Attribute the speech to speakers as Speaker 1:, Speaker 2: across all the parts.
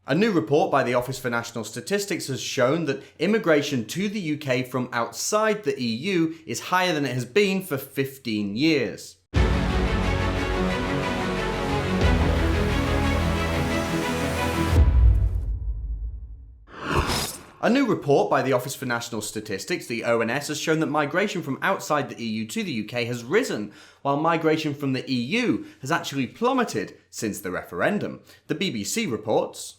Speaker 1: A new report by the Office for National Statistics has shown that immigration to the UK from outside the EU is higher than it has been for 15 years. A new report by the Office for National Statistics, the ONS, has shown that migration from outside the EU to the UK has risen, while migration from the EU has actually plummeted since the referendum. The BBC reports,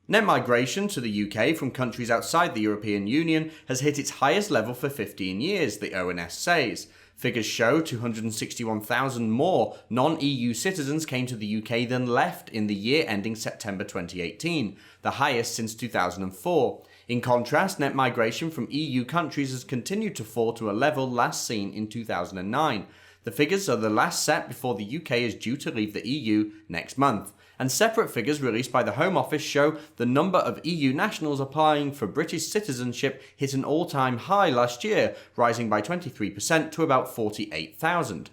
Speaker 1: net migration to the UK from countries outside the European Union has hit its highest level for 15 years, the ONS says. Figures show 261,000 more non-EU citizens came to the UK than left in the year ending September 2018, the highest since 2004. In contrast, net migration from EU countries has continued to fall to a level last seen in 2009. The figures are the last set before the UK is due to leave the EU next month. And separate figures released by the Home Office show the number of EU nationals applying for British citizenship hit an all-time high last year, rising by 23% to about 48,000.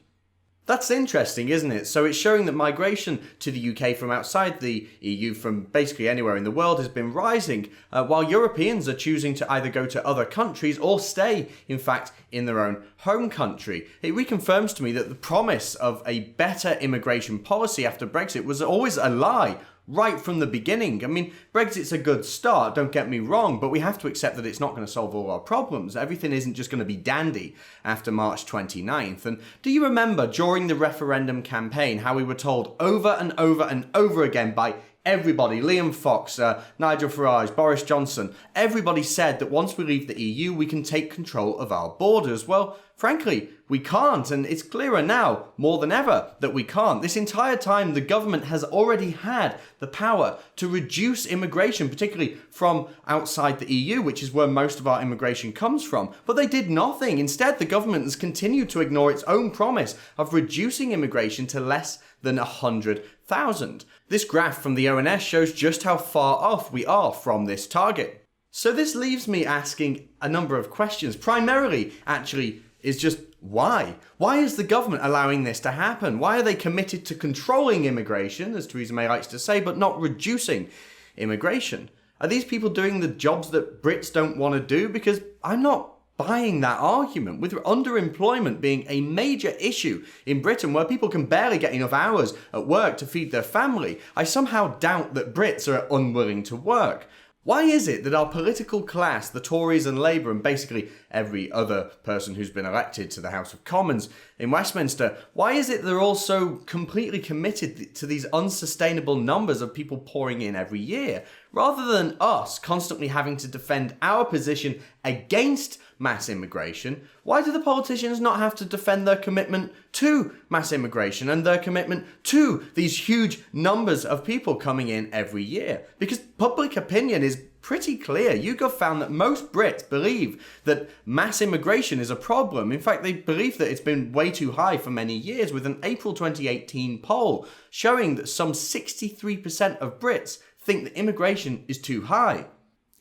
Speaker 1: That's interesting, isn't it? So it's showing that migration to the UK from outside the EU, from basically anywhere in the world, has been rising, while Europeans are choosing to either go to other countries or stay, in fact, in their own home country. It reconfirms to me that the promise of a better immigration policy after Brexit was always a lie. Right from the beginning. I mean, Brexit's a good start, don't get me wrong, but we have to accept that it's not going to solve all our problems. Everything isn't just going to be dandy after March 29th. And do you remember during the referendum campaign how we were told over and over and over again by everybody, Liam Fox, Nigel Farage, Boris Johnson, everybody said that once we leave the EU, we can take control of our borders. Well, frankly, we can't, and it's clearer now, more than ever, that we can't. This entire time, the government has already had the power to reduce immigration, particularly from outside the EU, which is where most of our immigration comes from. But they did nothing. Instead, the government has continued to ignore its own promise of reducing immigration to less than 100,000. This graph from the ONS shows just how far off we are from this target. So this leaves me asking a number of questions. Primarily, actually, is just why? Why is the government allowing this to happen? Why are they committed to controlling immigration, as Theresa May likes to say, but not reducing immigration? Are these people doing the jobs that Brits don't want to do? Because I'm not buying that argument. With underemployment being a major issue in Britain, where people can barely get enough hours at work to feed their family, I somehow doubt that Brits are unwilling to work. Why is it that our political class, the Tories and Labour, and basically every other person who's been elected to the House of Commons in Westminster, why is it they're all so completely committed to these unsustainable numbers of people pouring in every year, rather than us constantly having to defend our position against mass immigration? Why do the politicians not have to defend their commitment to mass immigration and their commitment to these huge numbers of people coming in every year? Because public opinion is pretty clear. YouGov found that most Brits believe that mass immigration is a problem. In fact, they believe that it's been way too high for many years, with an April 2018 poll showing that some 63% of Brits think that immigration is too high.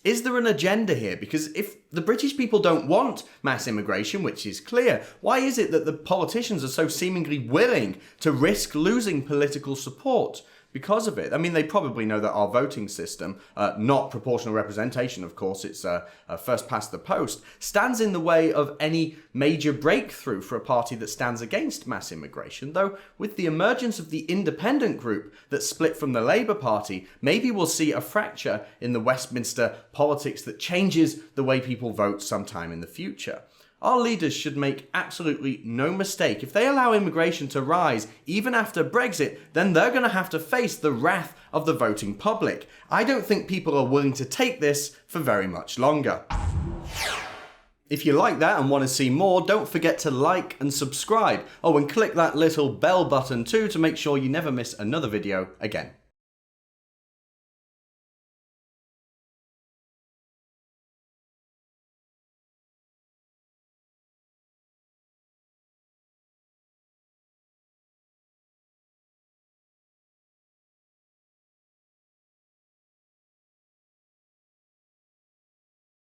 Speaker 1: Is there an agenda here? Because if the British people don't want mass immigration, which is clear, why is it that the politicians are so seemingly willing to risk losing political support because of it? I mean, they probably know that our voting system, not proportional representation, of course, it's first past the post, stands in the way of any major breakthrough for a party that stands against mass immigration. Though with the emergence of the independent group that split from the Labour Party, maybe we'll see a fracture in the Westminster politics that changes the way people vote sometime in the future. Our leaders should make absolutely no mistake. If they allow immigration to rise even after Brexit, then they're going to have to face the wrath of the voting public. I don't think people are willing to take this for very much longer. If you like that and want to see more, don't forget to like and subscribe. Oh, and click that little bell button too to make sure you never miss another video again.